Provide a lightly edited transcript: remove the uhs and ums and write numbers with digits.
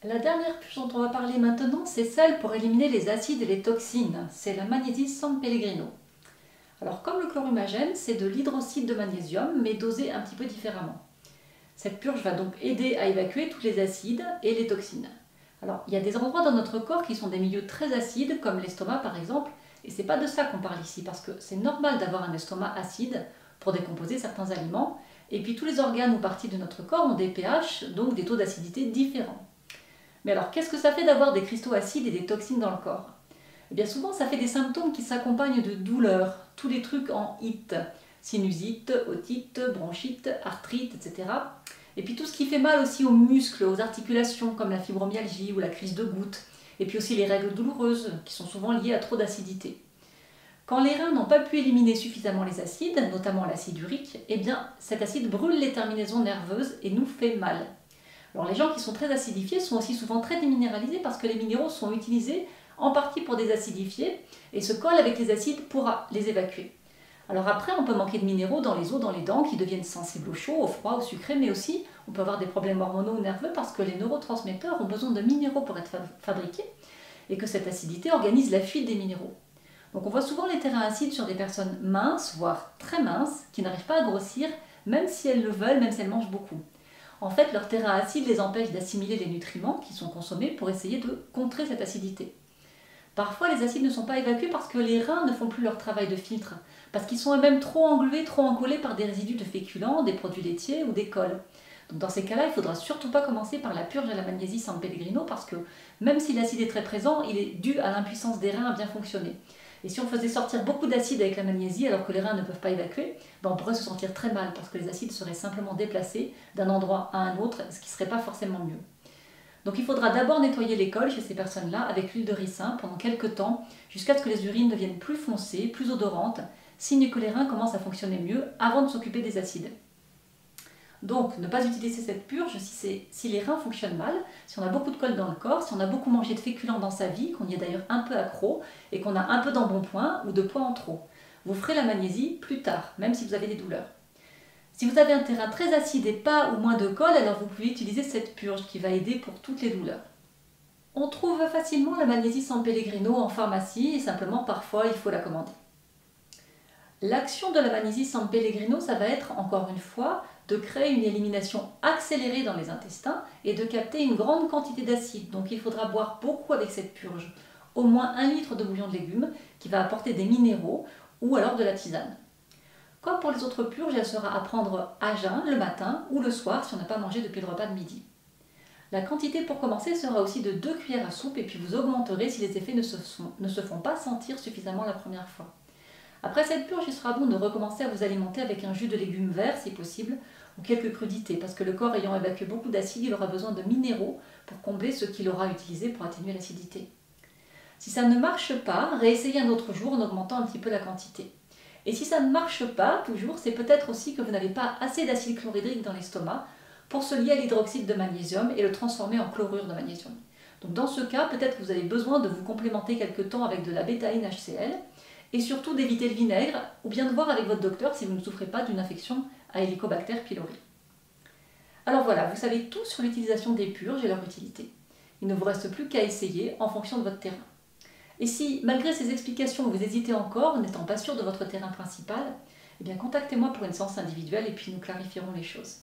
La dernière purge dont on va parler maintenant, c'est celle pour éliminer les acides et les toxines. C'est la magnésie San Pellegrino. Alors comme le chlorumagène, c'est de l'hydroxyde de magnésium, mais dosé un petit peu différemment. Cette purge va donc aider à évacuer tous les acides et les toxines. Alors il y a des endroits dans notre corps qui sont des milieux très acides, comme l'estomac par exemple, et c'est pas de ça qu'on parle ici, parce que c'est normal d'avoir un estomac acide pour décomposer certains aliments, et puis tous les organes ou parties de notre corps ont des pH, donc des taux d'acidité différents. Mais alors, qu'est-ce que ça fait d'avoir des cristaux acides et des toxines dans le corps? Eh bien souvent, ça fait des symptômes qui s'accompagnent de douleurs, tous les trucs en IT, sinusite, otite, bronchite, arthrite, etc. Et puis tout ce qui fait mal aussi aux muscles, aux articulations, comme la fibromyalgie ou la crise de goutte, et puis aussi les règles douloureuses, qui sont souvent liées à trop d'acidité. Quand les reins n'ont pas pu éliminer suffisamment les acides, notamment l'acide urique, eh bien cet acide brûle les terminaisons nerveuses et nous fait mal. Alors les gens qui sont très acidifiés sont aussi souvent très déminéralisés parce que les minéraux sont utilisés en partie pour désacidifier et se collent avec les acides pour les évacuer. Alors après, on peut manquer de minéraux dans les os, dans les dents qui deviennent sensibles au chaud, au froid, au sucré, mais aussi on peut avoir des problèmes hormonaux ou nerveux parce que les neurotransmetteurs ont besoin de minéraux pour être fabriqués et que cette acidité organise la fuite des minéraux. Donc on voit souvent les terrains acides sur des personnes minces, voire très minces, qui n'arrivent pas à grossir, même si elles le veulent, même si elles mangent beaucoup. En fait, leur terrain acide les empêche d'assimiler les nutriments qui sont consommés pour essayer de contrer cette acidité. Parfois, les acides ne sont pas évacués parce que les reins ne font plus leur travail de filtre, parce qu'ils sont eux-mêmes trop englués, trop encollés par des résidus de féculents, des produits laitiers ou des cols. Donc dans ces cas-là, il ne faudra surtout pas commencer par la purge à la magnésie San Pellegrino parce que même si l'acide est très présent, il est dû à l'impuissance des reins à bien fonctionner. Et si on faisait sortir beaucoup d'acide avec la magnésie alors que les reins ne peuvent pas évacuer, ben on pourrait se sentir très mal parce que les acides seraient simplement déplacés d'un endroit à un autre, ce qui ne serait pas forcément mieux. Donc il faudra d'abord nettoyer les cols chez ces personnes-là avec l'huile de ricin pendant quelques temps jusqu'à ce que les urines deviennent plus foncées, plus odorantes, signe que les reins commencent à fonctionner mieux avant de s'occuper des acides. Donc, ne pas utiliser cette purge si les reins fonctionnent mal, si on a beaucoup de colle dans le corps, si on a beaucoup mangé de féculents dans sa vie, qu'on y est d'ailleurs un peu accro, et qu'on a un peu d'embonpoint ou de poids en trop. Vous ferez la magnésie plus tard, même si vous avez des douleurs. Si vous avez un terrain très acide et pas ou moins de colle, alors vous pouvez utiliser cette purge qui va aider pour toutes les douleurs. On trouve facilement la magnésie San Pellegrino en pharmacie et simplement parfois il faut la commander. L'action de la magnésie San Pellegrino, ça va être, encore une fois, de créer une élimination accélérée dans les intestins et de capter une grande quantité d'acide. Donc il faudra boire beaucoup avec cette purge, au moins 1 litre de bouillon de légumes qui va apporter des minéraux ou alors de la tisane. Comme pour les autres purges, elle sera à prendre à jeun le matin ou le soir si on n'a pas mangé depuis le repas de midi. La quantité pour commencer sera aussi de 2 cuillères à soupe et puis vous augmenterez si les effets ne se font pas sentir suffisamment la première fois. Après cette purge, il sera bon de recommencer à vous alimenter avec un jus de légumes verts si possible, ou quelques crudités, parce que le corps ayant évacué beaucoup d'acide, il aura besoin de minéraux pour combler ce qu'il aura utilisé pour atténuer l'acidité. Si ça ne marche pas, réessayez un autre jour en augmentant un petit peu la quantité. Et si ça ne marche pas toujours, c'est peut-être aussi que vous n'avez pas assez d'acide chlorhydrique dans l'estomac pour se lier à l'hydroxyde de magnésium et le transformer en chlorure de magnésium. Donc dans ce cas, peut-être que vous avez besoin de vous complémenter quelque temps avec de la bétaïne HCl, et surtout d'éviter le vinaigre ou bien de voir avec votre docteur si vous ne souffrez pas d'une infection à Helicobacter pylori. Alors voilà, vous savez tout sur l'utilisation des purges et leur utilité. Il ne vous reste plus qu'à essayer en fonction de votre terrain. Et si, malgré ces explications, vous hésitez encore, n'étant pas sûr de votre terrain principal, eh bien contactez-moi pour une séance individuelle et puis nous clarifierons les choses.